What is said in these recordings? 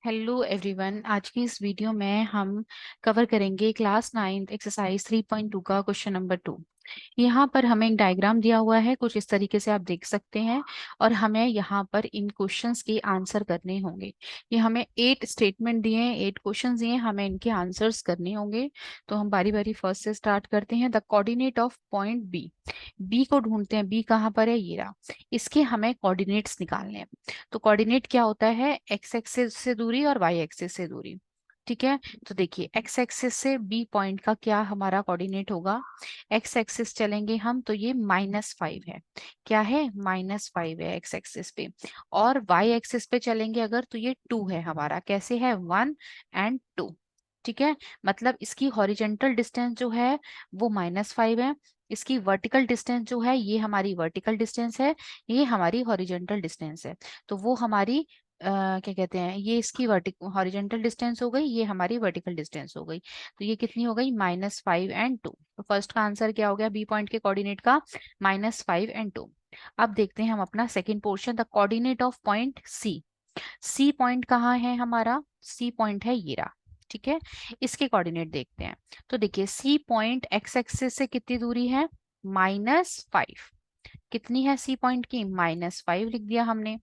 Hello everyone. आज की इस वीडियो में हम कवर करेंगे क्लास 9th एक्सरसाइज 3.2 का क्वेश्चन नंबर 2। यहाँ पर हमें एक डायग्राम दिया हुआ है, कुछ इस तरीके से आप देख सकते हैं। और हमें यहाँ पर इन क्वेश्चंस के आंसर करने होंगे। ये हमें 8 स्टेटमेंट दिए हैं, 8 क्वेश्चंस दिए हैं, हमें इनके आंसर्स करने होंगे। तो हम बारी बारी फर्स्ट से स्टार्ट करते हैं। The coordinate of point B. B को ढूंढते हैं, बी कहाँ पर है, ये रहा। इसके हमें कोऑर्डिनेट्स निकालने हैं। तो कोऑर्डिनेट क्या होता है, एक्स एक्सिस से दूरी और वाई एक्सिस से दूरी। ठीक है, तो देखिए एक्स एक्सिस से बी पॉइंट का क्या हमारा कोऑर्डिनेट होगा। एक्स एक्सिस चलेंगे हम तो ये -5 है। क्या है, -5 है एक्स एक्सिस पे। और वाई एक्सिस पे चलेंगे अगर तो ये 2 है हमारा। कैसे है, 1 एंड 2। ठीक है, मतलब इसकी हॉरिजेंटल डिस्टेंस जो है वो -5 है। इसकी वर्टिकल डिस्टेंस जो है ये हमारी वर्टिकल डिस्टेंस है, ये हमारी हॉरिजेंटल डिस्टेंस है। तो वो हमारी क्या कहते हैं, ये इसकी हॉरिजेंटल डिस्टेंस हो गई, ये हमारी वर्टिकल डिस्टेंस हो गई। तो ये कितनी हो गई, -5 एंड 2। तो फर्स्ट का आंसर क्या हो गया, बी पॉइंट के कोऑर्डिनेट का -5 एंड 2। अब देखते हैं हम अपना second portion, the coordinate of point C. C point कहाँ है हमारा, सी पॉइंट है ये रहा। ठीक है, इसके कोऑर्डिनेट देखते हैं। तो देखिए सी पॉइंट एक्स एक्सिस से कितनी दूरी है, -5। कितनी है सी पॉइंट की, -5 लिख दिया हमने।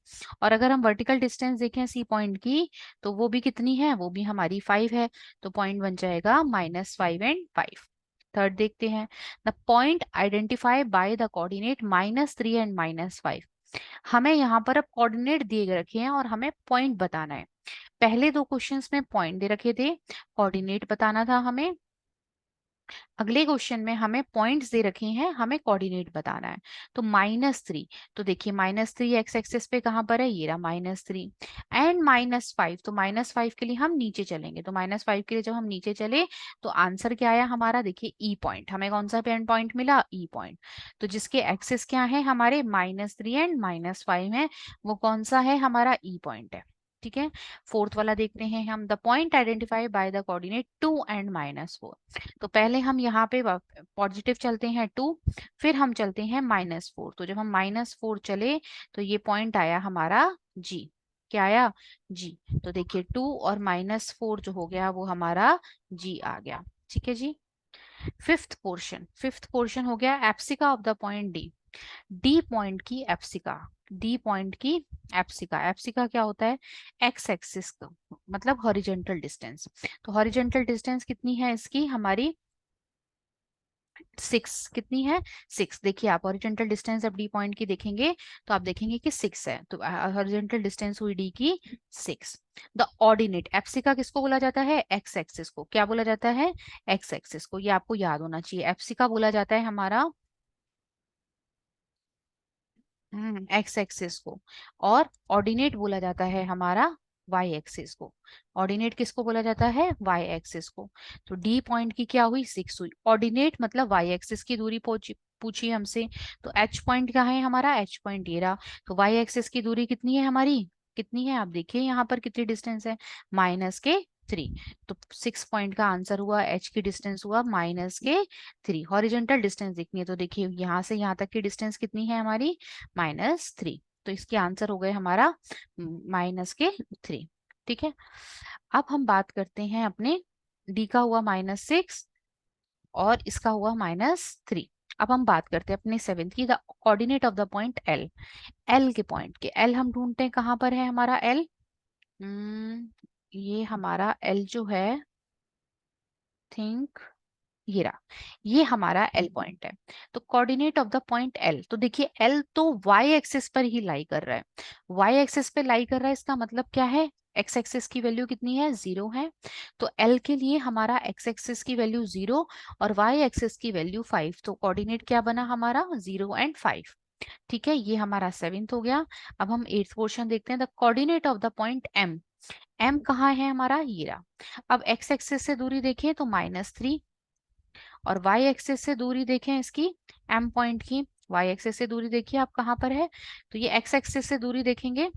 और अगर हम वर्टिकल डिस्टेंस देखें सी पॉइंट की तो वो भी कितनी है, वो भी हमारी 5 है। तो पॉइंट बन जाएगा -5 एंड 5। थर्ड देखते हैं, the point identify by the coordinate -3 and -5। हमें यहाँ पर अब कोऑर्डिनेट दिए रखे हैं और हमें पॉइंट बताना है। पहले दो क्वेश्चंस में पॉइंट दे रखे थे, कोऑर्डिनेट बताना था हमें। अगले क्वेश्चन में हमें पॉइंट्स दे रखे हैं, हमें कोऑर्डिनेट बताना है। तो -3, तो देखिए -3 एक्स एक्सिस पे कहाँ पर है, ये रहा -3 एंड -5। तो -5 के लिए हम नीचे चलेंगे, तो -5 के लिए जब हम नीचे चले तो आंसर क्या आया हमारा, देखिए ई पॉइंट। हमें कौन सा पेन पॉइंट मिला, ई पॉइंट। तो जिसके एक्सिस क्या है हमारे, -3 एंड -5 है, वो कौन सा है, हमारा ई पॉइंट है। ठीक है, फोर्थ वाला देखते हैं हम, the point identify by the coordinate 2 and -4। तो पहले हम यहाँ पे पॉजिटिव चलते हैं 2, फिर हम चलते हैं -4। तो जब हम -4 चले तो ये पॉइंट आया हमारा जी। क्या आया, जी। तो देखिए 2 और -4 जो हो गया वो हमारा जी आ गया। ठीक है जी। फिफ्थ पोर्शन हो गया abscissa of the point D. D point की एप्सिका, डी पॉइंट की एप्सिका। एप्सिका क्या होता है, एक्स एक्सिस का मतलब हॉरिजेंटल डिस्टेंस। तो हॉरिजेंटल डिस्टेंस कितनी है इसकी हमारी, 6। कितनी है, 6। देखिए आप हॉरिजेंटल डिस्टेंस अब डी पॉइंट की देखेंगे तो आप देखेंगे कि 6 है। तो हॉरिजेंटल डिस्टेंस हुई डी की 6। द ऑर्डिनेट एप्सिका किसको बोला जाता है, एक्स एक्सिस को। क्या बोला जाता है, एक्स एक्सिस को। ये आपको याद होना चाहिए, एप्सिका बोला जाता है हमारा एक्स एक्सिस को। और ऑर्डिनेट बोला जाता है हमारा वाई एक्सिस को। ऑर्डिनेट किसको बोला जाता है, वाई एक्सिस को। तो डी पॉइंट की क्या हुई, 6 हुई। ऑर्डिनेट मतलब वाई एक्सिस की दूरी पूछी हमसे। तो एच पॉइंट क्या है हमारा, एच पॉइंट ये रहा। तो वाई एक्सिस की दूरी कितनी है हमारी, कितनी है आप देखिए यहाँ पर कितनी डिस्टेंस है, -3। तो 6 पॉइंट का आंसर हुआ, एच की डिस्टेंस हुआ -3। हॉरिजेंटल डिस्टेंस देखनी है तो देखिए यहाँ से यहाँ तक की डिस्टेंस कितनी है हमारी, -3। तो इसके आंसर हो गए हमारा -3। ठीक है, अब हम बात करते हैं अपने डी का हुआ -6 और इसका हुआ -3। अब हम बात करते हैं अपने सेवेंथ की, the coordinate of the point L. L के पॉइंट के, एल हम ढूंढते हैं कहाँ पर है हमारा एल। ये हमारा एल जो है, थिंक ये रहा, ये हमारा एल पॉइंट है। तो coordinate of the point L, तो देखिए एल तो वाई एक्सिस पर ही लाई कर रहा है। वाई एक्सिस पे लाई कर रहा है, इसका मतलब क्या है, एक्स एक्सिस की वैल्यू कितनी है, 0 है। तो एल के लिए हमारा एक्स एक्सिस की वैल्यू 0 और वाई एक्सिस की वैल्यू 5। तो कोऑर्डिनेट क्या बना हमारा, 0 एंड 5। ठीक है, ये हमारा सेवेंथ हो गया। अब हम एट्थ क्वेश्चन देखते हैं, the coordinate of the point M. M कहाँ है हमारा, ये रहा। अब एक्स एक्सिस से दूरी देखें तो -3, और वाई एक्सिस से दूरी देखें इसकी, एम पॉइंट की वाई एक्सिस से दूरी देखिए आप कहाँ पर है। तो ये एक्स एक्सिस से दूरी देखेंगे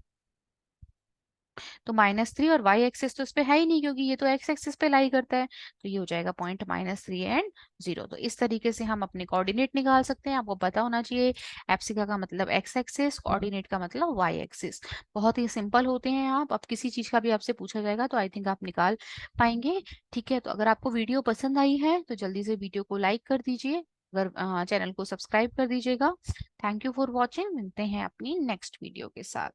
तो -3 और y एक्सिस तो इस पे है ही नहीं, क्योंकि ये तो x एक्सिस पे लाई करता है। तो ये हो जाएगा पॉइंट -3 एंड 0। तो इस तरीके से हम अपने कोऑर्डिनेट निकाल सकते हैं। आपको पता होना चाहिए एप्सिका का मतलब x एक्सिस, कोऑर्डिनेट का मतलब y एक्सिस। बहुत ही सिंपल होते हैं। आप अब किसी चीज का भी आपसे पूछा जाएगा तो आई थिंक आप निकाल पाएंगे। ठीक है, तो अगर आपको वीडियो पसंद आई है तो जल्दी से वीडियो को लाइक कर दीजिए, अगर चैनल को सब्सक्राइब कर दीजिएगा। Thank you for watching. मिलते हैं अपनी नेक्स्ट वीडियो के साथ।